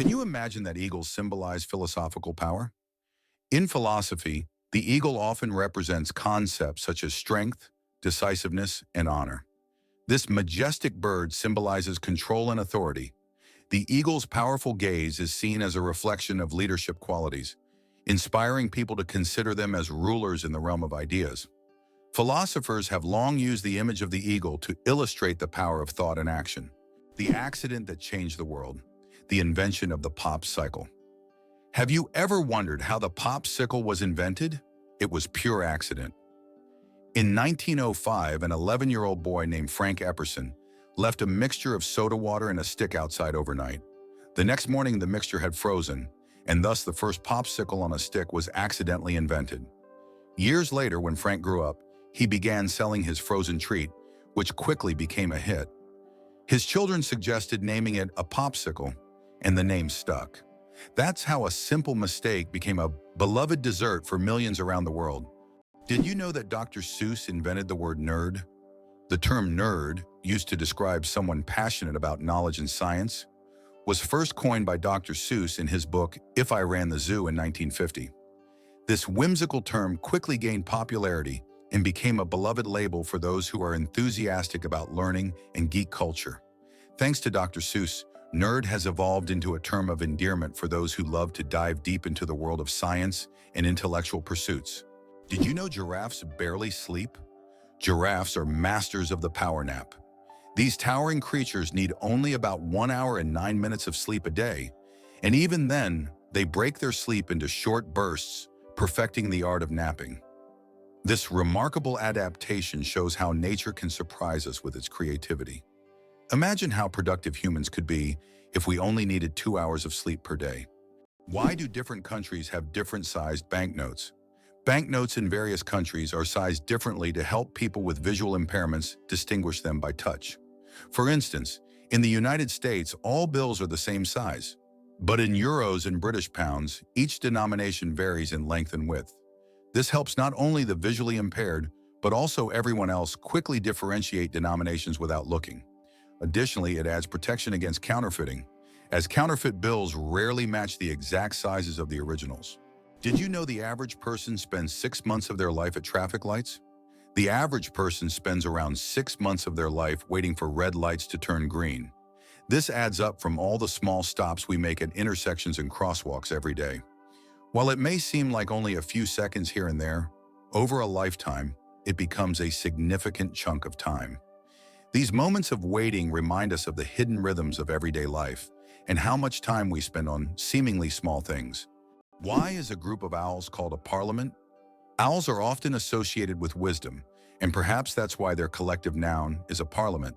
Can you imagine that eagles symbolize philosophical power? In philosophy, the eagle often represents concepts such as strength, decisiveness, and honor. This majestic bird symbolizes control and authority. The eagle's powerful gaze is seen as a reflection of leadership qualities, inspiring people to consider them as rulers in the realm of ideas. Philosophers have long used the image of the eagle to illustrate the power of thought and action. The accident that changed the world, the invention of the popsicle. Have you ever wondered how the popsicle was invented? It was pure accident. In 1905, an 11-year-old boy named Frank Epperson left a mixture of soda water and a stick outside overnight. The next morning, the mixture had frozen, and thus the first popsicle on a stick was accidentally invented. Years later, when Frank grew up, he began selling his frozen treat, which quickly became a hit. His children suggested naming it a popsicle, and the name stuck. That's how a simple mistake became a beloved dessert for millions around the world. Did you know that Dr. Seuss invented the word nerd? The term nerd, used to describe someone passionate about knowledge and science, was first coined by Dr. Seuss in his book If I Ran the Zoo in 1950. This whimsical term quickly gained popularity and became a beloved label for those who are enthusiastic about learning and geek culture. Thanks to Dr. Seuss, nerd has evolved into a term of endearment for those who love to dive deep into the world of science and intellectual pursuits. Did you know giraffes barely sleep? Giraffes are masters of the power nap. These towering creatures need only about 1 hour and 9 minutes of sleep a day, and even then, they break their sleep into short bursts, perfecting the art of napping. This remarkable adaptation shows how nature can surprise us with its creativity. Imagine how productive humans could be if we only needed 2 hours of sleep per day. Why do different countries have different sized banknotes? Banknotes in various countries are sized differently to help people with visual impairments distinguish them by touch. For instance, in the United States, all bills are the same size. But in euros and British pounds, each denomination varies in length and width. This helps not only the visually impaired, but also everyone else quickly differentiate denominations without looking. Additionally, it adds protection against counterfeiting, as counterfeit bills rarely match the exact sizes of the originals. Did you know the average person spends 6 months of their life at traffic lights? The average person spends around 6 months of their life waiting for red lights to turn green. This adds up from all the small stops we make at intersections and crosswalks every day. While it may seem like only a few seconds here and there, over a lifetime, it becomes a significant chunk of time. These moments of waiting remind us of the hidden rhythms of everyday life and how much time we spend on seemingly small things. Why is a group of owls called a parliament? Owls are often associated with wisdom, and perhaps that's why their collective noun is a parliament.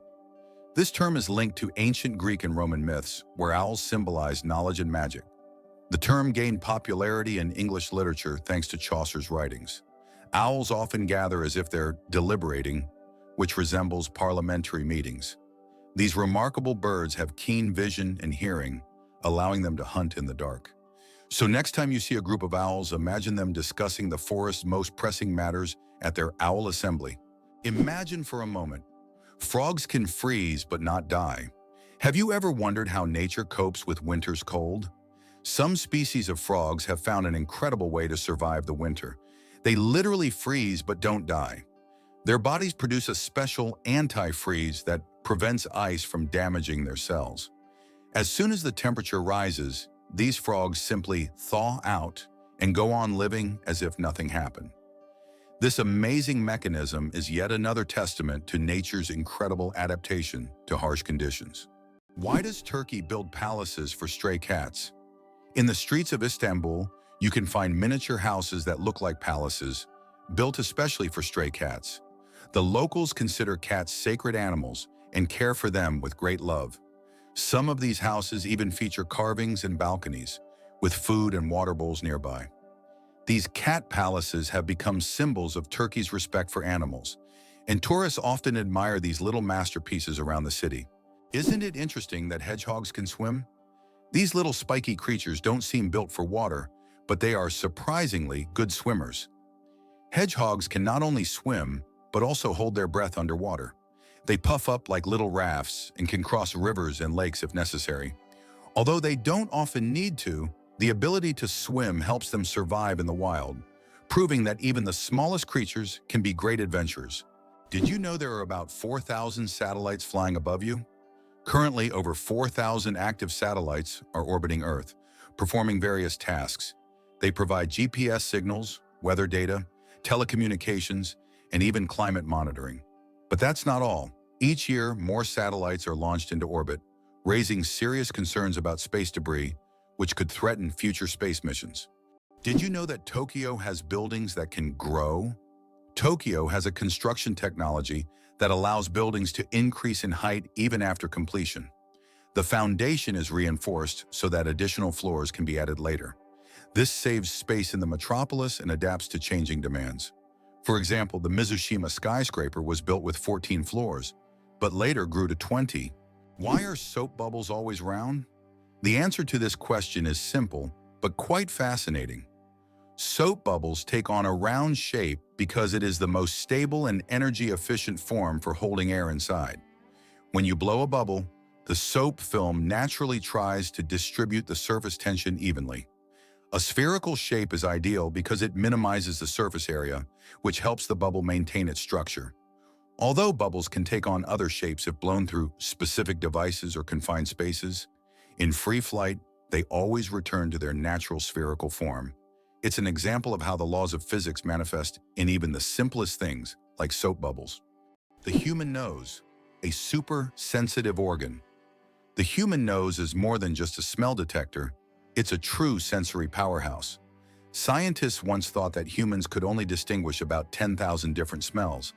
This term is linked to ancient Greek and Roman myths, where owls symbolize knowledge and magic. The term gained popularity in English literature thanks to Chaucer's writings. Owls often gather as if they're deliberating, which resembles parliamentary meetings. These remarkable birds have keen vision and hearing, allowing them to hunt in the dark. So next time you see a group of owls, imagine them discussing the forest's most pressing matters at their owl assembly. Imagine for a moment, frogs can freeze but not die. Have you ever wondered how nature copes with winter's cold? Some species of frogs have found an incredible way to survive the winter. They literally freeze but don't die. Their bodies produce a special anti-freeze that prevents ice from damaging their cells. As soon as the temperature rises, these frogs simply thaw out and go on living as if nothing happened. This amazing mechanism is yet another testament to nature's incredible adaptation to harsh conditions. Why does Turkey build palaces for stray cats? In the streets of Istanbul, you can find miniature houses that look like palaces, built especially for stray cats. The locals consider cats sacred animals and care for them with great love. Some of these houses even feature carvings and balconies, with food and water bowls nearby. These cat palaces have become symbols of Turkey's respect for animals, and tourists often admire these little masterpieces around the city. Isn't it interesting that hedgehogs can swim? These little spiky creatures don't seem built for water, but they are surprisingly good swimmers. Hedgehogs can not only swim, but also hold their breath underwater. They puff up like little rafts and can cross rivers and lakes if necessary. Although they don't often need to, the ability to swim helps them survive in the wild, proving that even the smallest creatures can be great adventurers. Did you know there are about 4,000 satellites flying above you? Currently, over 4,000 active satellites are orbiting Earth, performing various tasks. They provide GPS signals, weather data, telecommunications, and even climate monitoring. But that's not all. Each year, more satellites are launched into orbit, raising serious concerns about space debris, which could threaten future space missions. Did you know that Tokyo has buildings that can grow? Tokyo has a construction technology that allows buildings to increase in height even after completion. The foundation is reinforced so that additional floors can be added later. This saves space in the metropolis and adapts to changing demands. For example, the Mizushima skyscraper was built with 14 floors, but later grew to 20. Why are soap bubbles always round? The answer to this question is simple, but quite fascinating. Soap bubbles take on a round shape because it is the most stable and energy-efficient form for holding air inside. When you blow a bubble, the soap film naturally tries to distribute the surface tension evenly. A spherical shape is ideal because it minimizes the surface area, which helps the bubble maintain its structure. Although bubbles can take on other shapes if blown through specific devices or confined spaces, in free flight, they always return to their natural spherical form. It's an example of how the laws of physics manifest in even the simplest things, like soap bubbles. The human nose, a super sensitive organ. The human nose is more than just a smell detector. It's a true sensory powerhouse. Scientists once thought that humans could only distinguish about 10,000 different smells.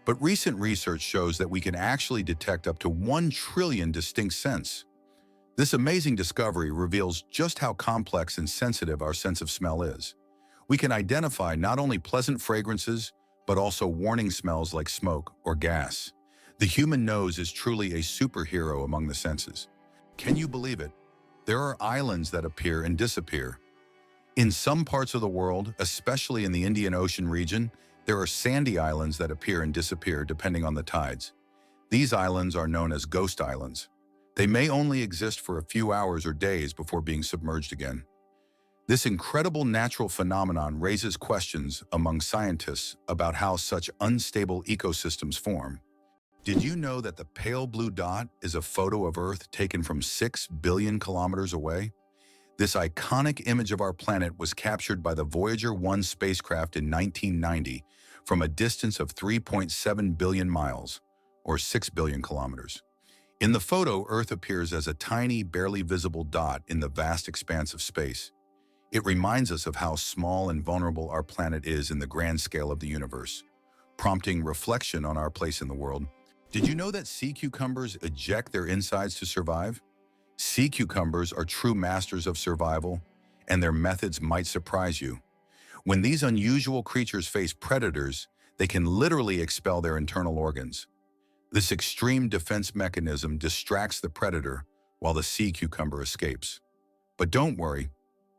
But recent research shows that we can actually detect up to 1 trillion distinct scents. This amazing discovery reveals just how complex and sensitive our sense of smell is. We can identify not only pleasant fragrances, but also warning smells like smoke or gas. The human nose is truly a superhero among the senses. Can you believe it? There are islands that appear and disappear. In some parts of the world, especially in the Indian Ocean region, there are sandy islands that appear and disappear depending on the tides. These islands are known as ghost islands. They may only exist for a few hours or days before being submerged again. This incredible natural phenomenon raises questions among scientists about how such unstable ecosystems form. Did you know that the pale blue dot is a photo of Earth taken from 6 billion kilometers away? This iconic image of our planet was captured by the Voyager 1 spacecraft in 1990 from a distance of 3.7 billion miles, or 6 billion kilometers. In the photo, Earth appears as a tiny, barely visible dot in the vast expanse of space. It reminds us of how small and vulnerable our planet is in the grand scale of the universe, prompting reflection on our place in the world. Did you know that sea cucumbers eject their insides to survive? Sea cucumbers are true masters of survival, and their methods might surprise you. When these unusual creatures face predators, they can literally expel their internal organs. This extreme defense mechanism distracts the predator while the sea cucumber escapes. But don't worry,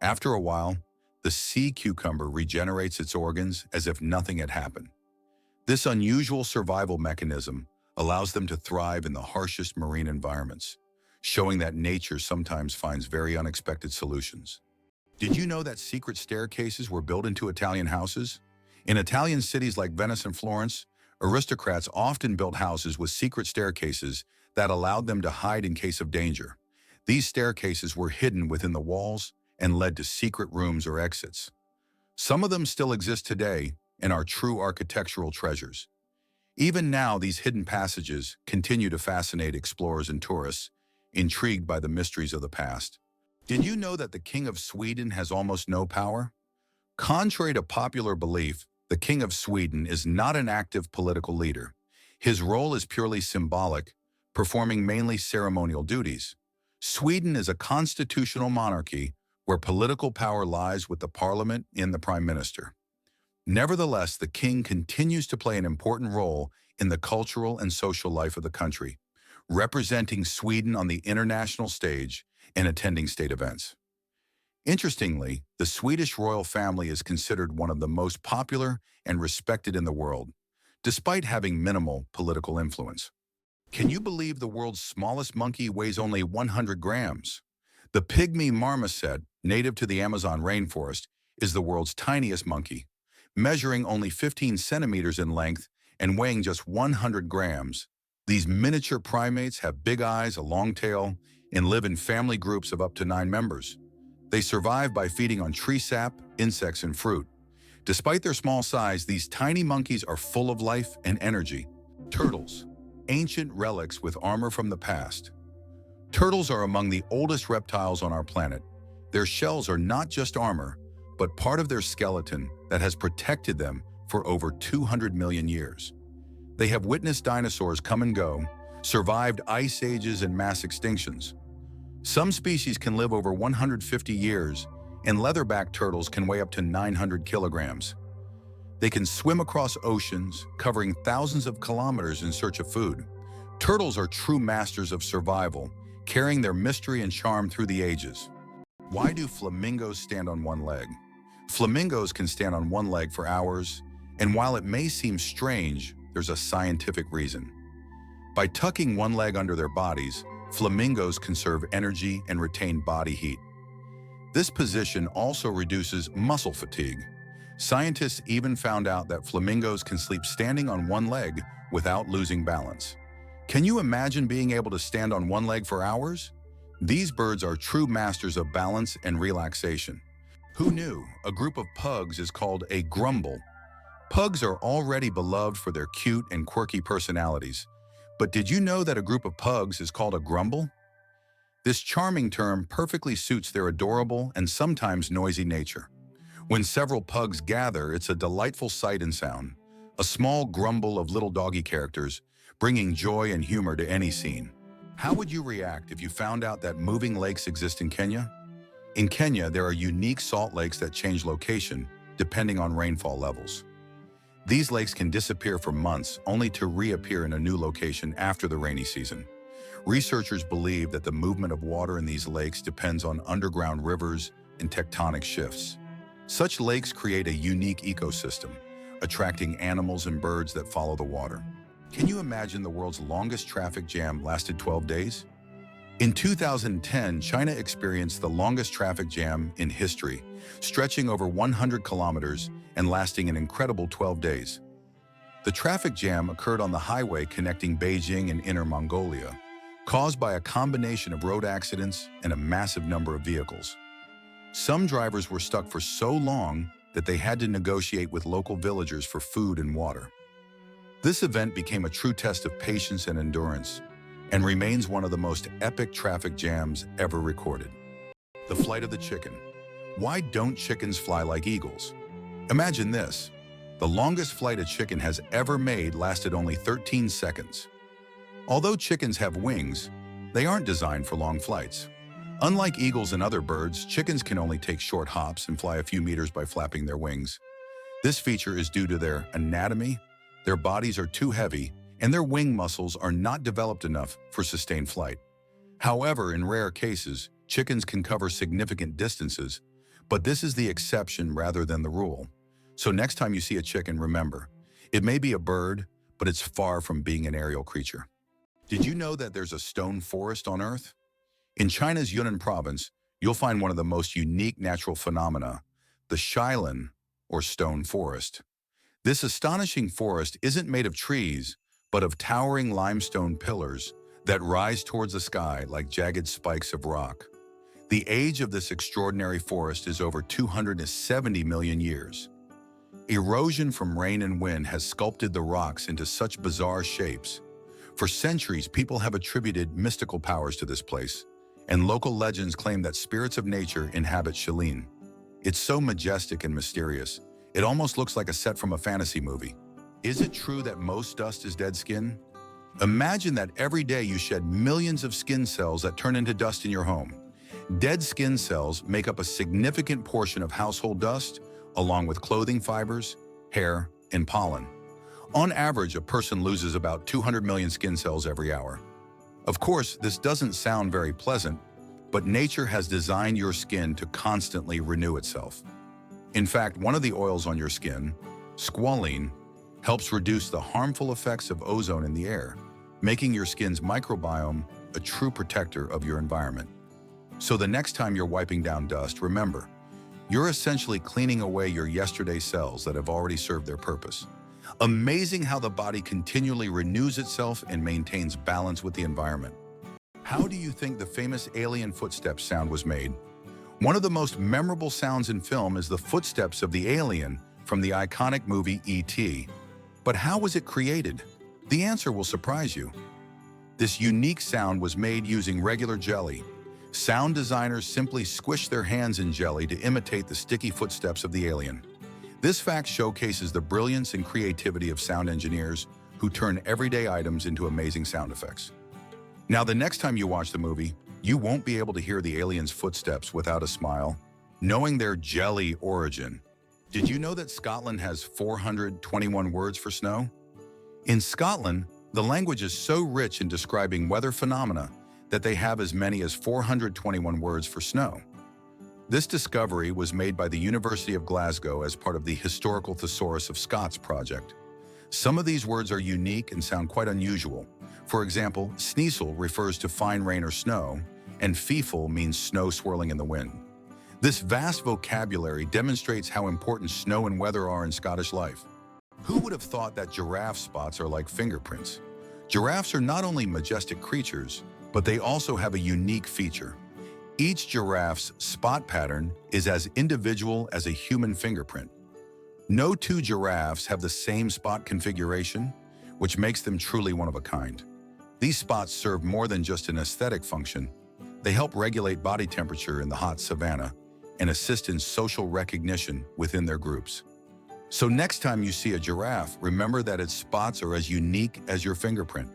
after a while, the sea cucumber regenerates its organs as if nothing had happened. This unusual survival mechanism allows them to thrive in the harshest marine environments, showing that nature sometimes finds very unexpected solutions. Did you know that secret staircases were built into Italian houses? In Italian cities like Venice and Florence, aristocrats often built houses with secret staircases that allowed them to hide in case of danger. These staircases were hidden within the walls and led to secret rooms or exits. Some of them still exist today and are true architectural treasures. Even now, these hidden passages continue to fascinate explorers and tourists, intrigued by the mysteries of the past. Did you know that the King of Sweden has almost no power? Contrary to popular belief, the King of Sweden is not an active political leader. His role is purely symbolic, performing mainly ceremonial duties. Sweden is a constitutional monarchy where political power lies with the parliament and the prime minister. Nevertheless, the king continues to play an important role in the cultural and social life of the country, representing Sweden on the international stage and attending state events. Interestingly, the Swedish royal family is considered one of the most popular and respected in the world, despite having minimal political influence. Can you believe the world's smallest monkey weighs only 100 grams? The pygmy marmoset, native to the Amazon rainforest, is the world's tiniest monkey, measuring only 15 centimeters in length and weighing just 100 grams. These miniature primates have big eyes, a long tail, and live in family groups of up to 9 members. They survive by feeding on tree sap, insects, and fruit. Despite their small size, these tiny monkeys are full of life and energy. Turtles, ancient relics with armor from the past. Turtles are among the oldest reptiles on our planet. Their shells are not just armor, but part of their skeleton that has protected them for over 200 million years. They have witnessed dinosaurs come and go, survived ice ages and mass extinctions. Some species can live over 150 years, and leatherback turtles can weigh up to 900 kilograms. They can swim across oceans, covering thousands of kilometers in search of food. Turtles are true masters of survival, carrying their mystery and charm through the ages. Why do flamingos stand on one leg? Flamingos can stand on one leg for hours, and while it may seem strange, there's a scientific reason. By tucking one leg under their bodies, flamingos conserve energy and retain body heat. This position also reduces muscle fatigue. Scientists even found out that flamingos can sleep standing on one leg without losing balance. Can you imagine being able to stand on one leg for hours? These birds are true masters of balance and relaxation. Who knew a group of pugs is called a grumble? Pugs are already beloved for their cute and quirky personalities. But did you know that a group of pugs is called a grumble? This charming term perfectly suits their adorable and sometimes noisy nature. When several pugs gather, it's a delightful sight and sound, a small grumble of little doggy characters, bringing joy and humor to any scene. How would you react if you found out that moving lakes exist in Kenya? In Kenya, there are unique salt lakes that change location depending on rainfall levels. These lakes can disappear for months only to reappear in a new location after the rainy season. Researchers believe that the movement of water in these lakes depends on underground rivers and tectonic shifts. Such lakes create a unique ecosystem, attracting animals and birds that follow the water. Can you imagine the world's longest traffic jam lasted 12 days? In 2010, China experienced the longest traffic jam in history, stretching over 100 kilometers and lasting an incredible 12 days. The traffic jam occurred on the highway connecting Beijing and Inner Mongolia, caused by a combination of road accidents and a massive number of vehicles. Some drivers were stuck for so long that they had to negotiate with local villagers for food and water. This event became a true test of patience and endurance, and remains one of the most epic traffic jams ever recorded. The flight of the chicken. Why don't chickens fly like eagles? Imagine this. The longest flight a chicken has ever made lasted only 13 seconds. Although chickens have wings, they aren't designed for long flights. Unlike eagles and other birds, chickens can only take short hops and fly a few meters by flapping their wings. This feature is due to their anatomy. Their bodies are too heavy, and their wing muscles are not developed enough for sustained flight. However, in rare cases, chickens can cover significant distances, but this is the exception rather than the rule. So next time you see a chicken, remember, it may be a bird, but it's far from being an aerial creature. Did you know that there's a stone forest on Earth? In China's Yunnan province, you'll find one of the most unique natural phenomena, the Shailan, or stone forest. This astonishing forest isn't made of trees, but of towering limestone pillars that rise towards the sky like jagged spikes of rock. The age of this extraordinary forest is over 270 million years. Erosion from rain and wind has sculpted the rocks into such bizarre shapes. For centuries, people have attributed mystical powers to this place, and local legends claim that spirits of nature inhabit Shailan. It's so majestic and mysterious, it almost looks like a set from a fantasy movie. Is it true that most dust is dead skin? Imagine that every day you shed millions of skin cells that turn into dust in your home. Dead skin cells make up a significant portion of household dust, along with clothing fibers, hair, and pollen. On average, a person loses about 200 million skin cells every hour. Of course, this doesn't sound very pleasant, but nature has designed your skin to constantly renew itself. In fact, one of the oils on your skin, squalene, helps reduce the harmful effects of ozone in the air, making your skin's microbiome a true protector of your environment. So the next time you're wiping down dust, remember, you're essentially cleaning away your yesterday cells that have already served their purpose. Amazing how the body continually renews itself and maintains balance with the environment. How do you think the famous alien footsteps sound was made? One of the most memorable sounds in film is the footsteps of the alien from the iconic movie E.T. But how was it created? The answer will surprise you. This unique sound was made using regular jelly. Sound designers simply squished their hands in jelly to imitate the sticky footsteps of the alien. This fact showcases the brilliance and creativity of sound engineers who turn everyday items into amazing sound effects. Now, the next time you watch the movie, you won't be able to hear the alien's footsteps without a smile, knowing their jelly origin. Did you know that Scotland has 421 words for snow? In Scotland, the language is so rich in describing weather phenomena that they have as many as 421 words for snow. This discovery was made by the University of Glasgow as part of the Historical Thesaurus of Scots project. Some of these words are unique and sound quite unusual. For example, sneasel refers to fine rain or snow, and feefle means snow swirling in the wind. This vast vocabulary demonstrates how important snow and weather are in Scottish life. Who would have thought that giraffe spots are like fingerprints? Giraffes are not only majestic creatures, but they also have a unique feature. Each giraffe's spot pattern is as individual as a human fingerprint. No two giraffes have the same spot configuration, which makes them truly one of a kind. These spots serve more than just an aesthetic function. They help regulate body temperature in the hot savanna and assist in social recognition within their groups. So next time you see a giraffe, remember that its spots are as unique as your fingerprint.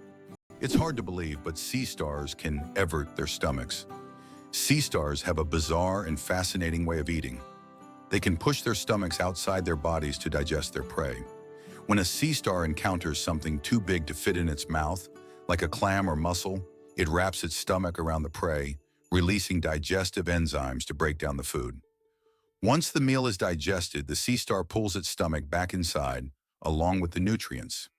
It's hard to believe, but sea stars can evert their stomachs. Sea stars have a bizarre and fascinating way of eating. They can push their stomachs outside their bodies to digest their prey. When a sea star encounters something too big to fit in its mouth, like a clam or mussel, it wraps its stomach around the prey, releasing digestive enzymes to break down the food. Once the meal is digested, the sea star pulls its stomach back inside, along with the nutrients.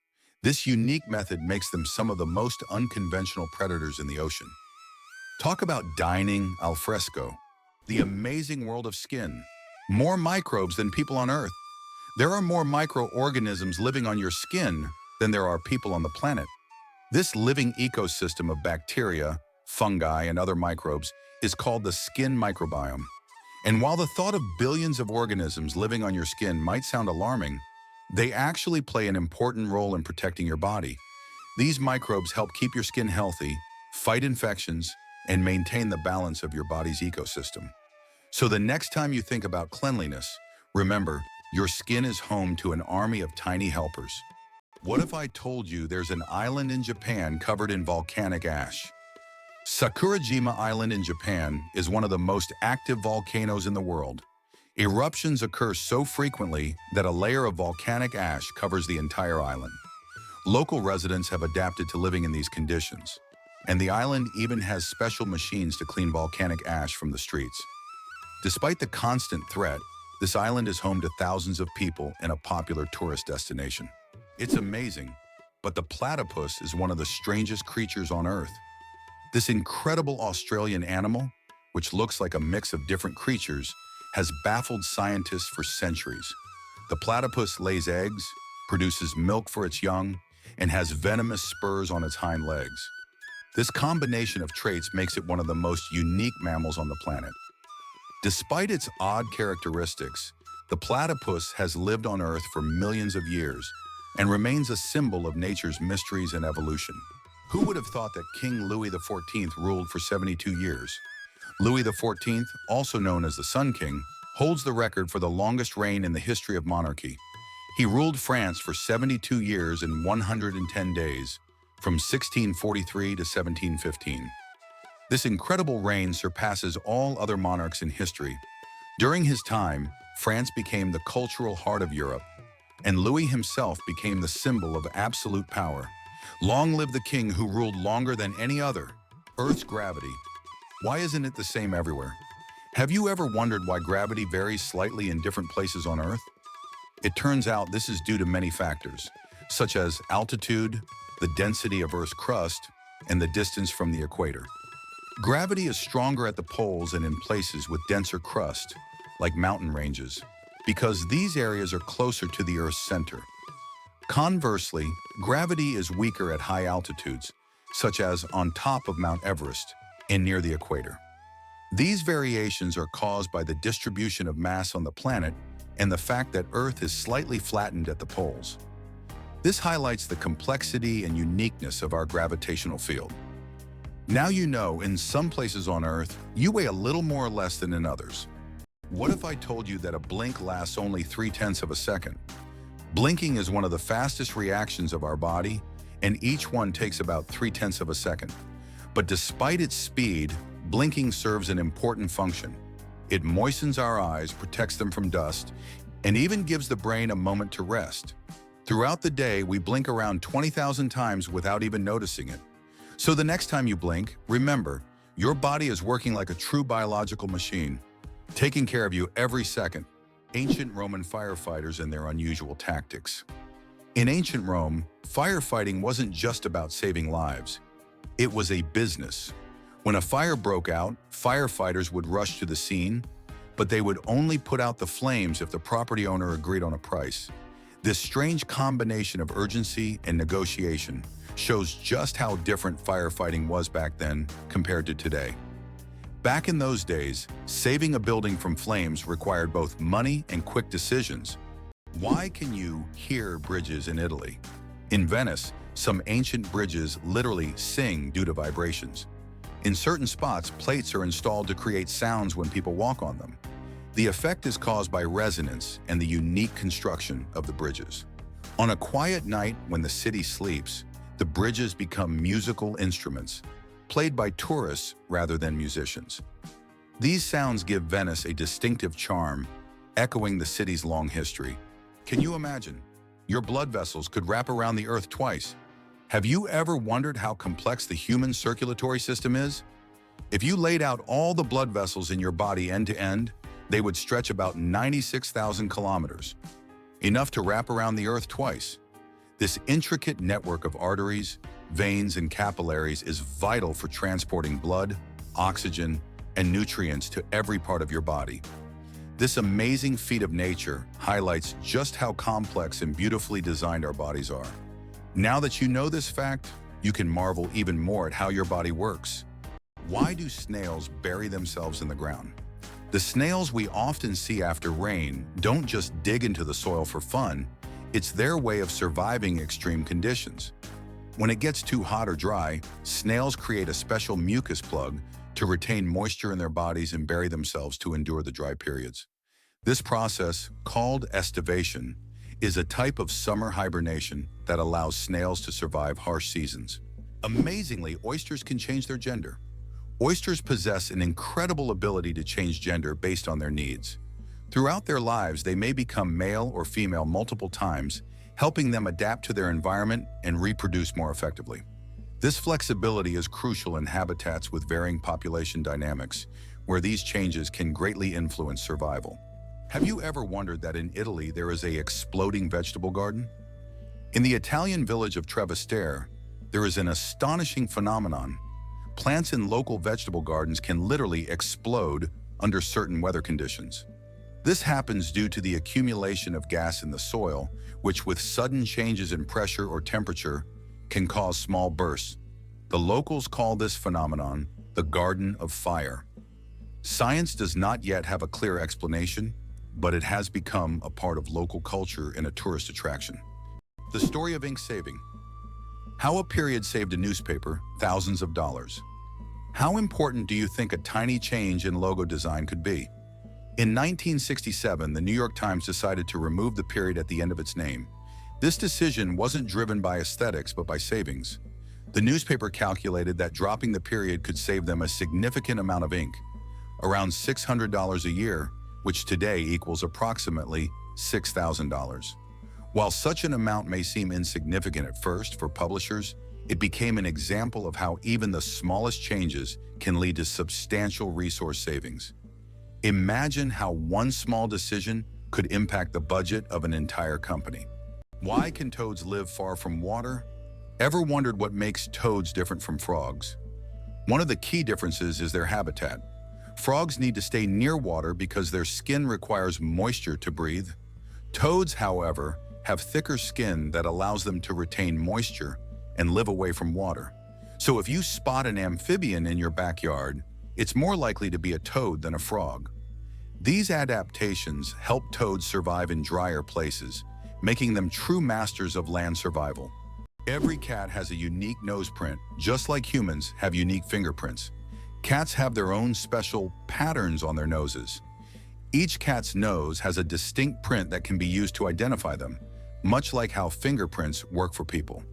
This unique method makes them some of the most unconventional predators in the ocean. Talk about dining al fresco, the amazing world of skin. More microbes than people on Earth. There are more microorganisms living on your skin than there are people on the planet. This living ecosystem of bacteria, fungi, and other microbes is called the skin microbiome. And while the thought of billions of organisms living on your skin might sound alarming, they actually play an important role in protecting your body. These microbes help keep your skin healthy, fight infections, and maintain the balance of your body's ecosystem. So the next time you think about cleanliness, remember, your skin is home to an army of tiny helpers. What if I told you there's an island in Japan covered in volcanic ash? Sakurajima Island in Japan is one of the most active volcanoes in the world. Eruptions occur so frequently that a layer of volcanic ash covers the entire island. Local residents have adapted to living in these conditions, and the island even has special machines to clean volcanic ash from the streets. Despite the constant threat, this island is home to thousands of people and a popular tourist destination. It's amazing, but the platypus is one of the strangest creatures on Earth. This incredible Australian animal, which looks like a mix of different creatures, has baffled scientists for centuries. The platypus lays eggs, produces milk for its young, and has venomous spurs on its hind legs. This combination of traits makes it one of the most unique mammals on the planet. Despite its odd characteristics, the platypus has lived on Earth for millions of years and remains a symbol of nature's mysteries and evolution. Who would have thought that King Louis XIV ruled for 72 years? Louis XIV, also known as the Sun King, holds the record for the longest reign in the history of monarchy. He ruled France for 72 years and 110 days, from 1643 to 1715. This incredible reign surpasses all other monarchs in history. During his time, France became the cultural heart of Europe, and Louis himself became the symbol of absolute power. Long live the king who ruled longer than any other. Earth's gravity. Why isn't it the same everywhere? Have you ever wondered why gravity varies slightly in different places on Earth? It turns out this is due to many factors, such as altitude, the density of Earth's crust, and the distance from the equator. Gravity is stronger at the poles and in places with denser crust, like mountain ranges, because these areas are closer to the Earth's center. Conversely, gravity is weaker at high altitudes, such as on top of Mount Everest and near the equator. These variations are caused by the distribution of mass on the planet and the fact that Earth is slightly flattened at the poles. This highlights the complexity and uniqueness of our gravitational field. Now you know, in some places on Earth, you weigh a little more or less than in others. What if I told you that a blink lasts only 0.3 of a second? Blinking is one of the fastest reactions of our body, and each one takes about 0.3 of a second. But despite its speed, blinking serves an important function. It moistens our eyes, protects them from dust, and even gives the brain a moment to rest. Throughout the day, we blink around 20,000 times without even noticing it. So the next time you blink, remember, your body is working like a true biological machine, taking care of you every second. Ancient Roman firefighters and their unusual tactics. In ancient Rome, firefighting wasn't just about saving lives. It was a business. When a fire broke out, firefighters would rush to the scene, but they would only put out the flames if the property owner agreed on a price. This strange combination of urgency and negotiation shows just how different firefighting was back then compared to today. Back in those days, saving a building from flames required both money and quick decisions. Why can you hear bridges in Italy? In Venice, some ancient bridges literally sing due to vibrations. In certain spots, plates are installed to create sounds when people walk on them. The effect is caused by resonance and the unique construction of the bridges. On a quiet night when the city sleeps, the bridges become musical instruments, played by tourists rather than musicians. These sounds give Venice a distinctive charm, echoing the city's long history. Can you imagine? Your blood vessels could wrap around the Earth twice. Have you ever wondered how complex the human circulatory system is? If you laid out all the blood vessels in your body end to end, they would stretch about 96,000 kilometers, enough to wrap around the Earth twice. This intricate network of arteries, veins, and capillaries is vital for transporting blood, oxygen, and nutrients to every part of your body. This amazing feat of nature highlights just how complex and beautifully designed our bodies are. Now that you know this fact, you can marvel even more at how your body works. Why do snails bury themselves in the ground? The snails we often see after rain don't just dig into the soil for fun. It's their way of surviving extreme conditions. When it gets too hot or dry, snails create a special mucus plug to retain moisture in their bodies and bury themselves to endure the dry periods. This process, called estivation, is a type of summer hibernation that allows snails to survive harsh seasons. Amazingly, oysters can change their gender. Oysters possess an incredible ability to change gender based on their needs. Throughout their lives, they may become male or female multiple times, helping them adapt to their environment and reproduce more effectively. This flexibility is crucial in habitats with varying population dynamics, where these changes can greatly influence survival. Have you ever wondered that in Italy there is an exploding vegetable garden? In the Italian village of Trevestare, there is an astonishing phenomenon. Plants in local vegetable gardens can literally explode under certain weather conditions. This happens due to the accumulation of gas in the soil, which with sudden changes in pressure or temperature can cause small bursts. The locals call this phenomenon the Garden of Fire. Science does not yet have a clear explanation, but it has become a part of local culture and a tourist attraction. The story of ink saving. How a period saved a newspaper thousands of dollars. How important do you think a tiny change in logo design could be? In 1967, the New York Times decided to remove the period at the end of its name. This decision wasn't driven by aesthetics, but by savings. The newspaper calculated that dropping the period could save them a significant amount of ink, around $600 a year, which today equals approximately $6,000. While such an amount may seem insignificant at first for publishers, it became an example of how even the smallest changes can lead to substantial resource savings. Imagine how one small decision could impact the budget of an entire company. Why can toads live far from water? Ever wondered what makes toads different from frogs? One of the key differences is their habitat. Frogs need to stay near water because their skin requires moisture to breathe. Toads, however, have thicker skin that allows them to retain moisture and live away from water. So if you spot an amphibian in your backyard, it's more likely to be a toad than a frog. These adaptations help toads survive in drier places, making them true masters of land survival. Every cat has a unique nose print, just like humans have unique fingerprints. Cats have their own special patterns on their noses. Each cat's nose has a distinct print that can be used to identify them, much like how fingerprints work for people.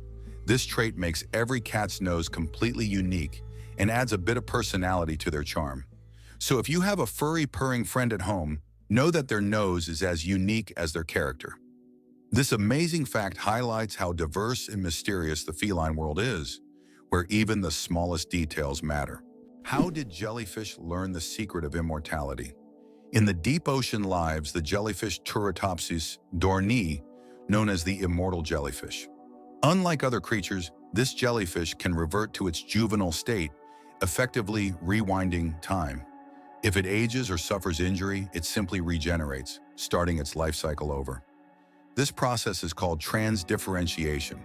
This trait makes every cat's nose completely unique and adds a bit of personality to their charm. So if you have a furry, purring friend at home, know that their nose is as unique as their character. This amazing fact highlights how diverse and mysterious the feline world is, where even the smallest details matter. How did jellyfish learn the secret of immortality? In the deep ocean lives the jellyfish Turritopsis dohrnii, known as the immortal jellyfish. Unlike other creatures, this jellyfish can revert to its juvenile state, effectively rewinding time. If it ages or suffers injury, it simply regenerates, starting its life cycle over. This process is called transdifferentiation.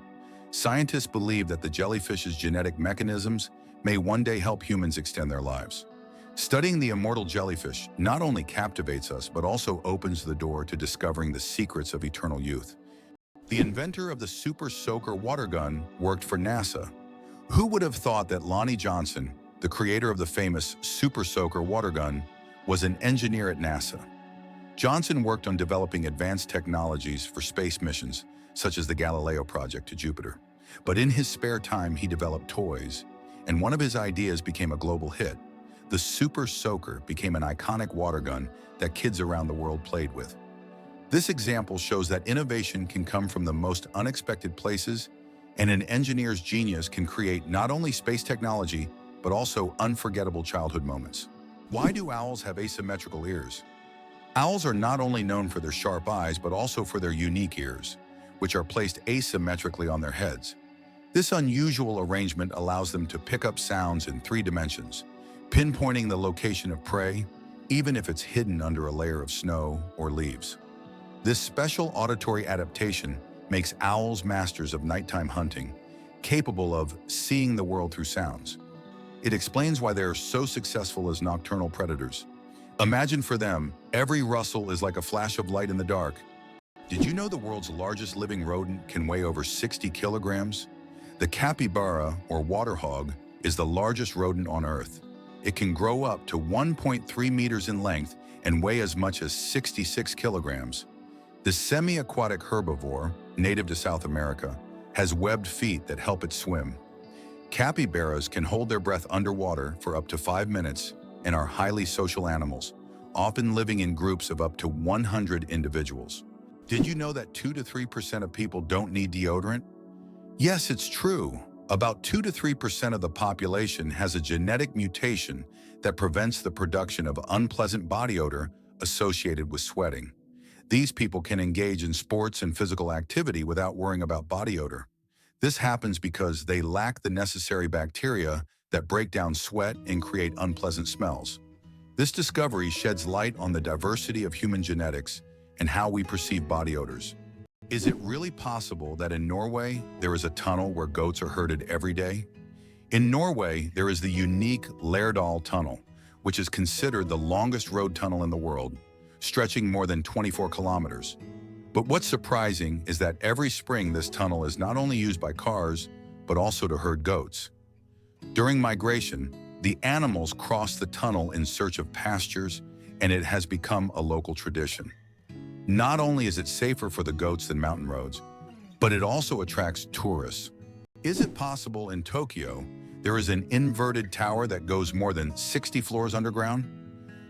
Scientists believe that the jellyfish's genetic mechanisms may one day help humans extend their lives. Studying the immortal jellyfish not only captivates us, but also opens the door to discovering the secrets of eternal youth. The inventor of the Super Soaker water gun worked for NASA. Who would have thought that Lonnie Johnson, the creator of the famous Super Soaker water gun, was an engineer at NASA? Johnson worked on developing advanced technologies for space missions, such as the Galileo project to Jupiter. But in his spare time, he developed toys, and one of his ideas became a global hit. The Super Soaker became an iconic water gun that kids around the world played with. This example shows that innovation can come from the most unexpected places, and an engineer's genius can create not only space technology, but also unforgettable childhood moments. Why do owls have asymmetrical ears? Owls are not only known for their sharp eyes, but also for their unique ears, which are placed asymmetrically on their heads. This unusual arrangement allows them to pick up sounds in 3 dimensions, pinpointing the location of prey, even if it's hidden under a layer of snow or leaves. This special auditory adaptation makes owls masters of nighttime hunting, capable of seeing the world through sounds. It explains why they are so successful as nocturnal predators. Imagine for them, every rustle is like a flash of light in the dark. Did you know the world's largest living rodent can weigh over 60 kilograms? The capybara, or water hog, is the largest rodent on Earth. It can grow up to 1.3 meters in length and weigh as much as 66 kilograms. The semi-aquatic herbivore, native to South America, has webbed feet that help it swim. Capybaras can hold their breath underwater for up to 5 minutes and are highly social animals, often living in groups of up to 100 individuals. Did you know that 2 to 3% of people don't need deodorant? Yes, it's true. About 2 to 3% of the population has a genetic mutation that prevents the production of unpleasant body odor associated with sweating. These people can engage in sports and physical activity without worrying about body odor. This happens because they lack the necessary bacteria that break down sweat and create unpleasant smells. This discovery sheds light on the diversity of human genetics and how we perceive body odors. Is it really possible that in Norway there is a tunnel where goats are herded every day? In Norway, there is the unique Lærdal Tunnel, which is considered the longest road tunnel in the world, stretching more than 24 kilometers. But what's surprising is that every spring this tunnel is not only used by cars, but also to herd goats. During migration, the animals cross the tunnel in search of pastures, and it has become a local tradition. Not only is it safer for the goats than mountain roads, but it also attracts tourists. Is it possible in Tokyo there is an inverted tower that goes more than 60 floors underground?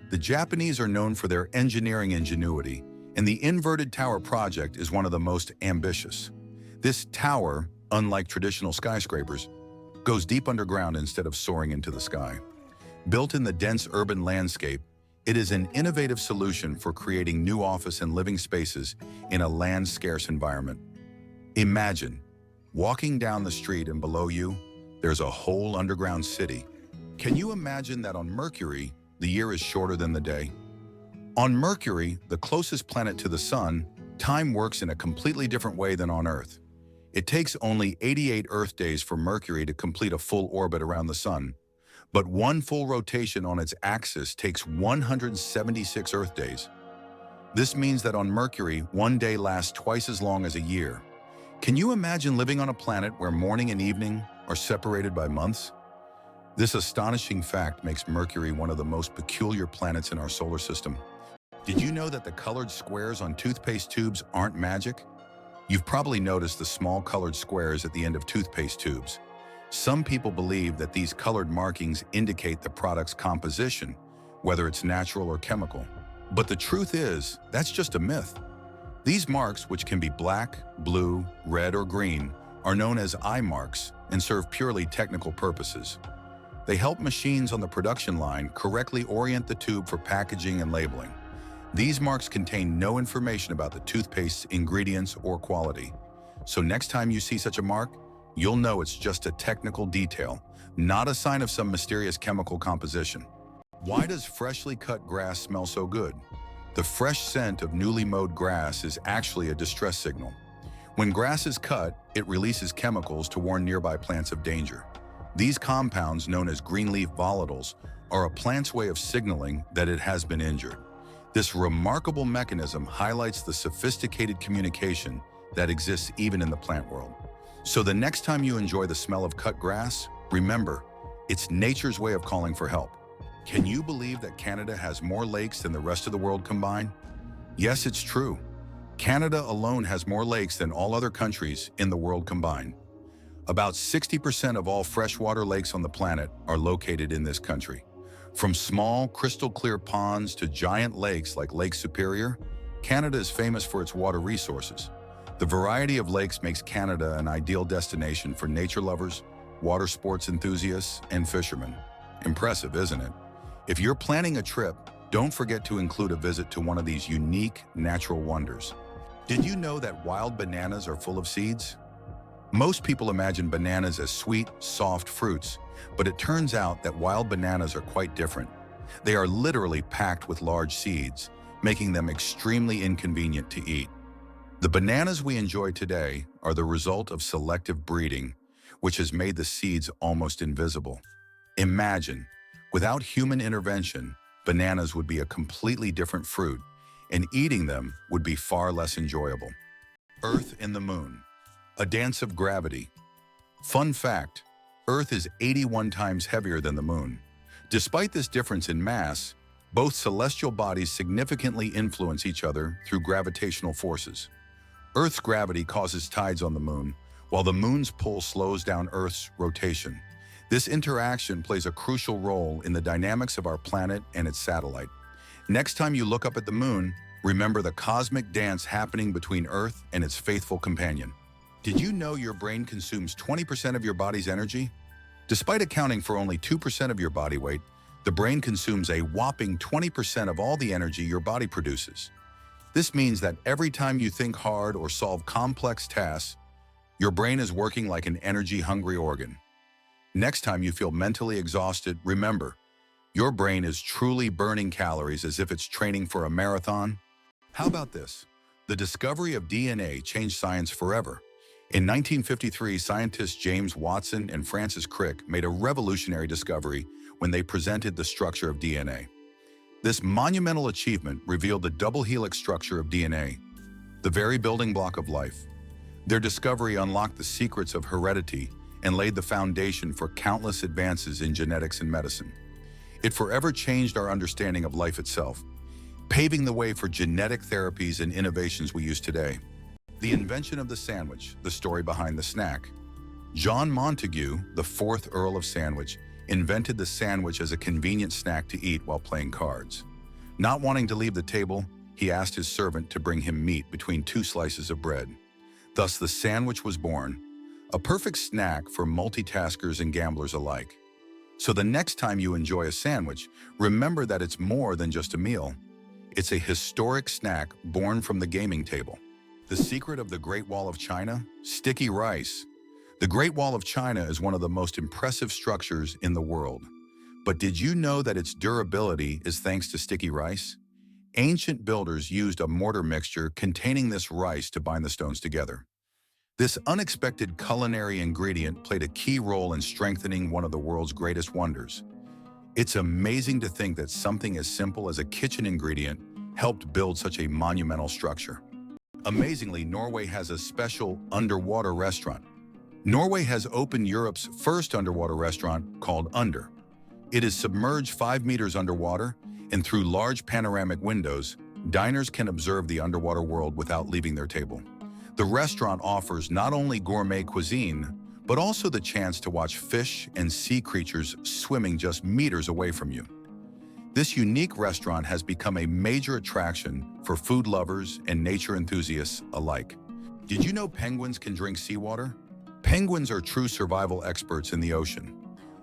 The Japanese are known for their engineering ingenuity, and the inverted tower project is one of the most ambitious. This tower, unlike traditional skyscrapers, goes deep underground instead of soaring into the sky. Built in the dense urban landscape, it is an innovative solution for creating new office and living spaces in a land-scarce environment. Imagine walking down the street and below you, there's a whole underground city. Can you imagine that on Mercury, the year is shorter than the day? On Mercury, the closest planet to the Sun, time works in a completely different way than on Earth. It takes only 88 Earth days for Mercury to complete a full orbit around the Sun, but one full rotation on its axis takes 176 Earth days. This means that on Mercury, one day lasts twice as long as a year. Can you imagine living on a planet where morning and evening are separated by months? This astonishing fact makes Mercury one of the most peculiar planets in our solar system. Did you know that the colored squares on toothpaste tubes aren't magic? You've probably noticed the small colored squares at the end of toothpaste tubes. Some people believe that these colored markings indicate the product's composition, whether it's natural or chemical. But the truth is, that's just a myth. These marks, which can be black, blue, red, or green, are known as eye marks and serve purely technical purposes. They help machines on the production line correctly orient the tube for packaging and labeling. These marks contain no information about the toothpaste's ingredients or quality. So next time you see such a mark, you'll know it's just a technical detail, not a sign of some mysterious chemical composition. Why does freshly cut grass smell so good? The fresh scent of newly mowed grass is actually a distress signal. When grass is cut, it releases chemicals to warn nearby plants of danger. These compounds, known as greenleaf volatiles, are a plant's way of signaling that it has been injured. This remarkable mechanism highlights the sophisticated communication that exists even in the plant world. So the next time you enjoy the smell of cut grass, remember, it's nature's way of calling for help. Can you believe that Canada has more lakes than the rest of the world combined? Yes, it's true. Canada alone has more lakes than all other countries in the world combined. About 60% of all freshwater lakes on the planet are located in this country. From small, crystal-clear ponds to giant lakes like Lake Superior, Canada is famous for its water resources. The variety of lakes makes Canada an ideal destination for nature lovers, water sports enthusiasts, and fishermen. Impressive, isn't it? If you're planning a trip, don't forget to include a visit to one of these unique natural wonders. Did you know that wild bananas are full of seeds? Most people imagine bananas as sweet, soft fruits, but it turns out that wild bananas are quite different. They are literally packed with large seeds, making them extremely inconvenient to eat. The bananas we enjoy today are the result of selective breeding, which has made the seeds almost invisible. Imagine, without human intervention, bananas would be a completely different fruit, and eating them would be far less enjoyable. Earth and the Moon, a dance of gravity. Fun fact, Earth is 81 times heavier than the Moon. Despite this difference in mass, both celestial bodies significantly influence each other through gravitational forces. Earth's gravity causes tides on the Moon, while the Moon's pull slows down Earth's rotation. This interaction plays a crucial role in the dynamics of our planet and its satellite. Next time you look up at the Moon, remember the cosmic dance happening between Earth and its faithful companion. Did you know your brain consumes 20% of your body's energy? Despite accounting for only 2% of your body weight, the brain consumes a whopping 20% of all the energy your body produces. This means that every time you think hard or solve complex tasks, your brain is working like an energy-hungry organ. Next time you feel mentally exhausted, remember, your brain is truly burning calories as if it's training for a marathon. How about this? The discovery of DNA changed science forever. In 1953, scientists James Watson and Francis Crick made a revolutionary discovery when they presented the structure of DNA. This monumental achievement revealed the double helix structure of DNA, the very building block of life. Their discovery unlocked the secrets of heredity and laid the foundation for countless advances in genetics and medicine. It forever changed our understanding of life itself, paving the way for genetic therapies and innovations we use today. The invention of the sandwich, the story behind the snack. John Montagu, the fourth Earl of Sandwich, invented the sandwich as a convenient snack to eat while playing cards. Not wanting to leave the table, he asked his servant to bring him meat between two slices of bread. Thus, the sandwich was born, a perfect snack for multitaskers and gamblers alike. So the next time you enjoy a sandwich, remember that it's more than just a meal. It's a historic snack born from the gaming table. The secret of the Great Wall of China? Sticky rice. The Great Wall of China is one of the most impressive structures in the world. But did you know that its durability is thanks to sticky rice? Ancient builders used a mortar mixture containing this rice to bind the stones together. This unexpected culinary ingredient played a key role in strengthening one of the world's greatest wonders. It's amazing to think that something as simple as a kitchen ingredient helped build such a monumental structure. Amazingly, Norway has a special underwater restaurant. Norway has opened Europe's first underwater restaurant called Under. It is submerged 5 meters underwater, and through large panoramic windows, diners can observe the underwater world without leaving their table. The restaurant offers not only gourmet cuisine, but also the chance to watch fish and sea creatures swimming just meters away from you. This unique restaurant has become a major attraction for food lovers and nature enthusiasts alike. Did you know penguins can drink seawater? Penguins are true survival experts in the ocean.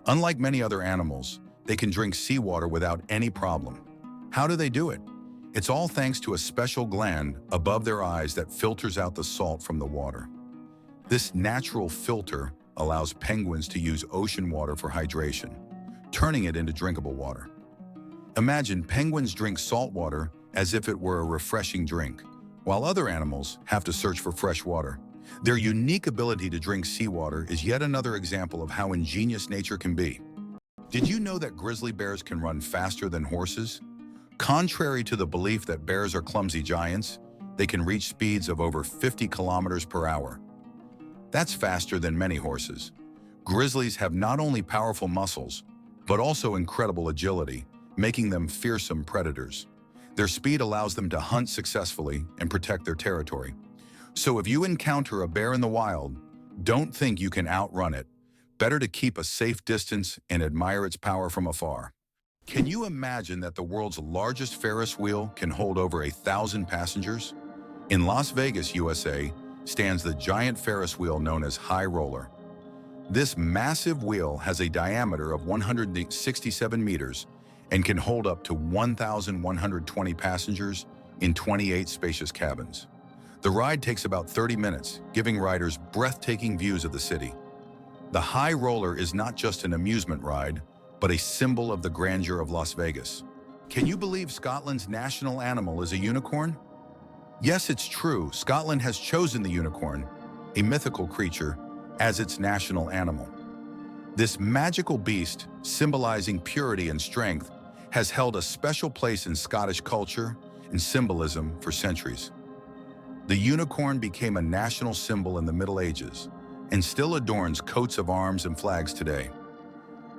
Unlike many other animals, they can drink seawater without any problem. How do they do it? It's all thanks to a special gland above their eyes that filters out the salt from the water. This natural filter allows penguins to use ocean water for hydration, turning it into drinkable water. Imagine penguins drink salt water as if it were a refreshing drink, while other animals have to search for fresh water. Their unique ability to drink seawater is yet another example of how ingenious nature can be. Did you know that grizzly bears can run faster than horses? Contrary to the belief that bears are clumsy giants, they can reach speeds of over 50 kilometers per hour. That's faster than many horses. Grizzlies have not only powerful muscles, but also incredible agility, making them fearsome predators. Their speed allows them to hunt successfully and protect their territory. So if you encounter a bear in the wild, don't think you can outrun it. Better to keep a safe distance and admire its power from afar. Can you imagine that the world's largest Ferris wheel can hold over 1,000 passengers? In Las Vegas, USA, stands the giant Ferris wheel known as High Roller. This massive wheel has a diameter of 167 meters and can hold up to 1,120 passengers in 28 spacious cabins. The ride takes about 30 minutes, giving riders breathtaking views of the city. The High Roller is not just an amusement ride, but a symbol of the grandeur of Las Vegas. Can you believe Scotland's national animal is a unicorn? Yes, it's true. Scotland has chosen the unicorn, a mythical creature, as its national animal. This magical beast, symbolizing purity and strength, has held a special place in Scottish culture and symbolism for centuries. The unicorn became a national symbol in the Middle Ages and still adorns coats of arms and flags today.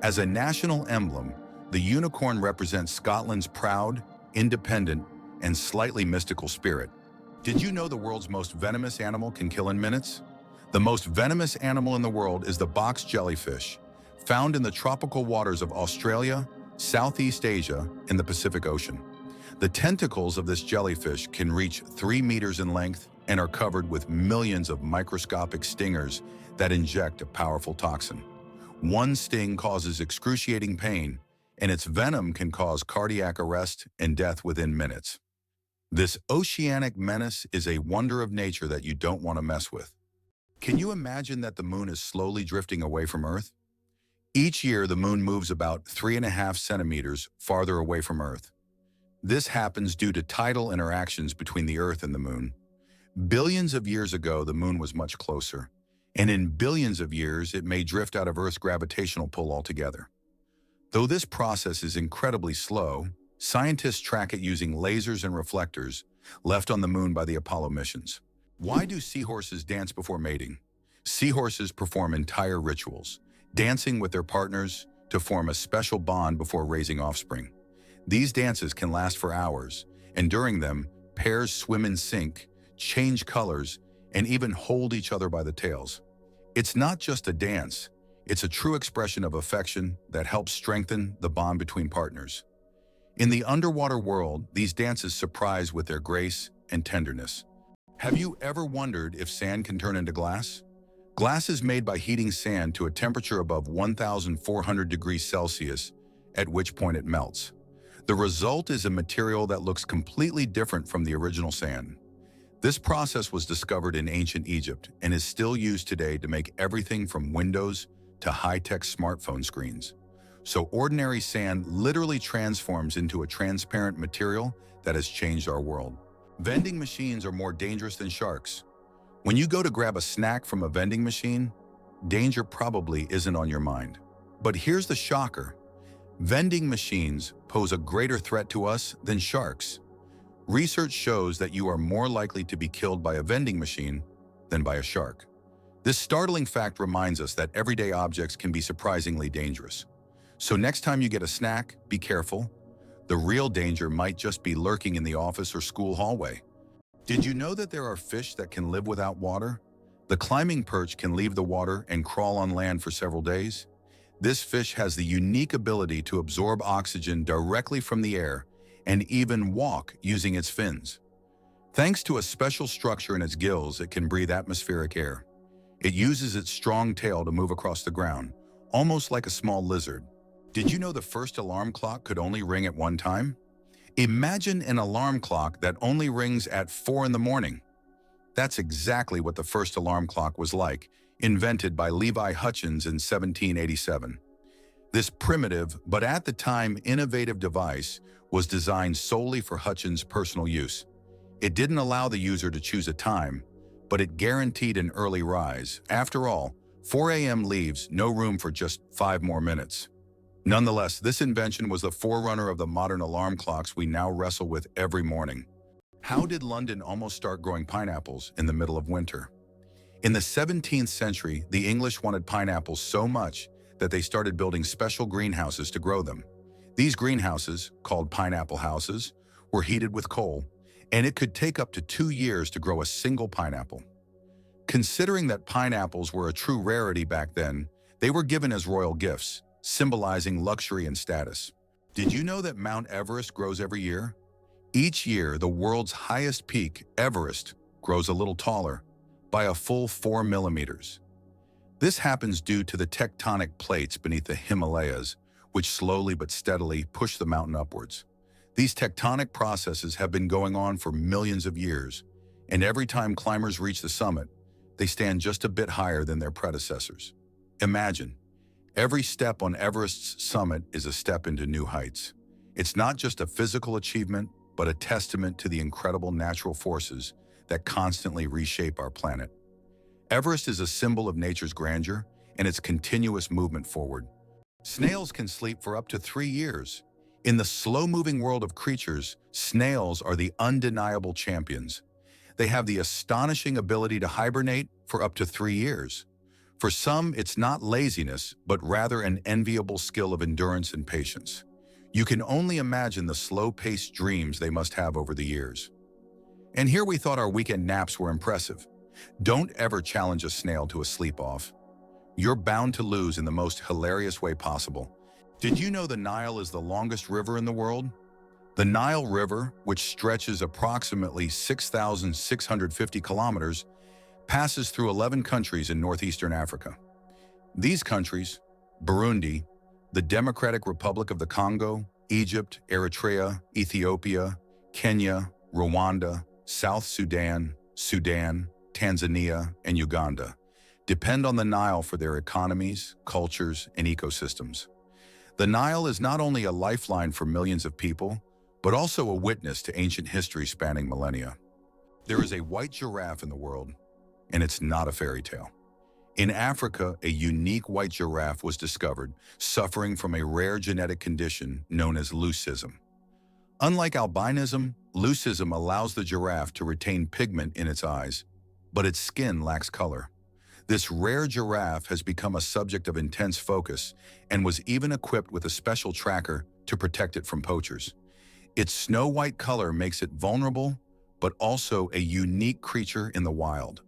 As a national emblem, the unicorn represents Scotland's proud, independent, and slightly mystical spirit. Did you know the world's most venomous animal can kill in minutes? The most venomous animal in the world is the box jellyfish, found in the tropical waters of Australia, Southeast Asia, and the Pacific Ocean. The tentacles of this jellyfish can reach 3 meters in length and are covered with millions of microscopic stingers that inject a powerful toxin. One sting causes excruciating pain, and its venom can cause cardiac arrest and death within minutes. This oceanic menace is a wonder of nature that you don't want to mess with. Can you imagine that the moon is slowly drifting away from Earth? Each year, the moon moves about 3.5 centimeters farther away from Earth. This happens due to tidal interactions between the Earth and the moon. Billions of years ago, the moon was much closer, and in billions of years, it may drift out of Earth's gravitational pull altogether. Though this process is incredibly slow, scientists track it using lasers and reflectors left on the moon by the Apollo missions. Why do seahorses dance before mating? Seahorses perform entire rituals, dancing with their partners to form a special bond before raising offspring. These dances can last for hours, and during them, pairs swim in sync, change colors, and even hold each other by the tails. It's not just a dance, it's a true expression of affection that helps strengthen the bond between partners. In the underwater world, these dances surprise with their grace and tenderness. Have you ever wondered if sand can turn into glass? Glass is made by heating sand to a temperature above 1,400 degrees Celsius, at which point it melts. The result is a material that looks completely different from the original sand. This process was discovered in ancient Egypt and is still used today to make everything from windows to high-tech smartphone screens. So ordinary sand literally transforms into a transparent material that has changed our world. Vending machines are more dangerous than sharks. When you go to grab a snack from a vending machine, danger probably isn't on your mind. But here's the shocker. Vending machines pose a greater threat to us than sharks. Research shows that you are more likely to be killed by a vending machine than by a shark. This startling fact reminds us that everyday objects can be surprisingly dangerous. So next time you get a snack, be careful. The real danger might just be lurking in the office or school hallway. Did you know that there are fish that can live without water? The climbing perch can leave the water and crawl on land for several days. This fish has the unique ability to absorb oxygen directly from the air and even walk using its fins. Thanks to a special structure in its gills, it can breathe atmospheric air. It uses its strong tail to move across the ground, almost like a small lizard. Did you know the first alarm clock could only ring at one time? Imagine an alarm clock that only rings at 4 in the morning. That's exactly what the first alarm clock was like, invented by Levi Hutchins in 1787. This primitive, but at the time innovative device was designed solely for Hutchins' personal use. It didn't allow the user to choose a time, but it guaranteed an early rise. After all, 4 a.m. leaves no room for just 5 more minutes. Nonetheless, this invention was the forerunner of the modern alarm clocks we now wrestle with every morning. How did London almost start growing pineapples in the middle of winter? In the 17th century, the English wanted pineapples so much that they started building special greenhouses to grow them. These greenhouses, called pineapple houses, were heated with coal, and it could take up to 2 years to grow a single pineapple. Considering that pineapples were a true rarity back then, they were given as royal gifts, symbolizing luxury and status. Did you know that Mount Everest grows every year? Each year, the world's highest peak, Everest, grows a little taller, by a full 4 millimeters. This happens due to the tectonic plates beneath the Himalayas, which slowly but steadily push the mountain upwards. These tectonic processes have been going on for millions of years, and every time climbers reach the summit, they stand just a bit higher than their predecessors. Imagine, every step on Everest's summit is a step into new heights. It's not just a physical achievement, but a testament to the incredible natural forces that constantly reshape our planet. Everest is a symbol of nature's grandeur and its continuous movement forward. Snails can sleep for up to 3 years. In the slow-moving world of creatures, snails are the undeniable champions. They have the astonishing ability to hibernate for up to 3 years. For some, it's not laziness, but rather an enviable skill of endurance and patience. You can only imagine the slow-paced dreams they must have over the years. And here we thought our weekend naps were impressive. Don't ever challenge a snail to a sleep-off. You're bound to lose in the most hilarious way possible. Did you know the Nile is the longest river in the world? The Nile River, which stretches approximately 6,650 kilometers, passes through 11 countries in northeastern Africa. These countries, Burundi, the Democratic Republic of the Congo, Egypt, Eritrea, Ethiopia, Kenya, Rwanda, South Sudan, Tanzania, and Uganda, depend on the Nile for their economies, cultures, and ecosystems. The Nile is not only a lifeline for millions of people, but also a witness to ancient history spanning millennia. There is a white giraffe in the world, and it's not a fairy tale. In Africa, a unique white giraffe was discovered, suffering from a rare genetic condition known as leucism. Unlike albinism, leucism allows the giraffe to retain pigment in its eyes, but its skin lacks color. This rare giraffe has become a subject of intense focus and was even equipped with a special tracker to protect it from poachers. Its snow-white color makes it vulnerable, but also a unique creature in the wild.